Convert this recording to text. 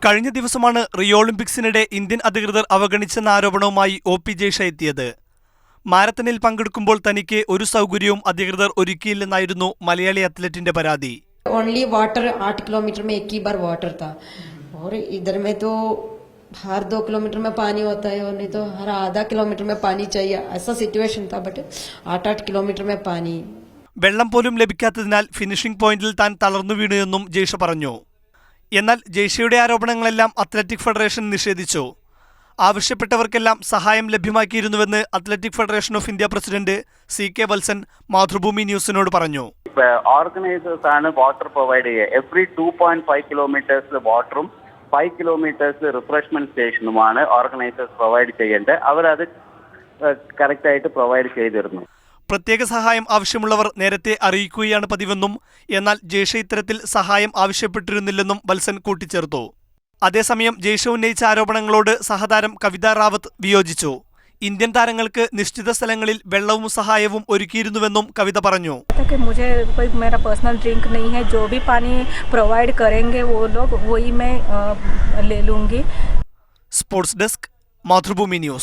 കഴിഞ്ഞ ദിവസമാണ് Rio ഒളിമ്പിക്സിനിടെ Indian അധികൃതർ അവഗണിച്ചെന്ന ആരോപണവുമായി ഒ.പി. ജയ്ഷ എത്തിയത്. മാരത്തണിൽ പങ്കെടുക്കുമ്പോൾ തനിക്ക് ഒരു സൗകര്യവും അധികൃതർ ഒരുക്കിയില്ലെന്നായിരുന്നു മലയാളി അത്ലറ്റിന്റെ പരാതി. ओनली वाटर 8 किलोमीटर में एक ही बार वाटर था और इधर में तो हर 2 किलोमीटर में पानी होता है और नहीं तो हर आधा किलोमीटर में पानी चाहिए, ऐसा सिचुएशन था. बट 8 किलोमीटर में पानी. വെള്ളം പോലും ലഭിക്കാത്തതിനാൽ ഫിനിഷിംഗ് പോയിന്റിൽ താൻ തളർന്നു വീണുവെന്നും ജയ്ഷ പറഞ്ഞു. എന്നാൽ ജയ്ഷയുടെ ആരോപണങ്ങളെല്ലാം അത്ലറ്റിക് ഫെഡറേഷൻ നിഷേധിച്ചു. ആവശ്യപ്പെട്ടവർക്കെല്ലാം സഹായം ലഭ്യമാക്കിയിരുന്നുവെന്ന് athletic federation of India president C.K. Valsan Mathrubhumi ന്യൂസിനോട് പറഞ്ഞു. ഓർഗനൈസേഴ്സ് ആണ് വാട്ടർ പ്രൊവൈഡ് ചെയ്യുക. എവറി 2.5 കിലോമീറ്റേഴ്സ് വാട്ടറും 5 കിലോമീറ്റേഴ്സ് റിഫ്രഷ്മെന്റ് സ്റ്റേഷനുമാണ് ഓർഗനൈസേഴ്സ് പ്രൊവൈഡ് ചെയ്യേണ്ടത്. അവരത് കറക്റ്റായിട്ട് പ്രൊവൈഡ് ചെയ്തിരുന്നു. പ്രത്യേക സഹായം ആവശ്യമുള്ളവർ നേരത്തെ അറിയിക്കുകയാണ് പതിവെന്നും എന്നാൽ ജയ്ഷ ഇത്തരത്തിൽ സഹായം ആവശ്യപ്പെട്ടിരുന്നില്ലെന്നും വത്സൻ കൂട്ടിച്ചേർത്തു. അതേസമയം ജയ്ഷ ഉന്നയിച്ച ആരോപണങ്ങളോട് സഹതാരം കവിത റാവത്ത് വിയോജിച്ചു. ഇന്ത്യൻ താരങ്ങൾക്ക് നിശ്ചിത സ്ഥലങ്ങളിൽ വെള്ളവും സഹായവും ഒരുക്കിയിരുന്നുവെന്നും കവിത പറഞ്ഞു. मुझे कोई मेरा पर्सनल ड्रिंक नहीं है, जो भी पानी प्रोवाइड करेंगे वो लोग वही मैं ले लूंगी. Sports desk, Mathrubhumi news.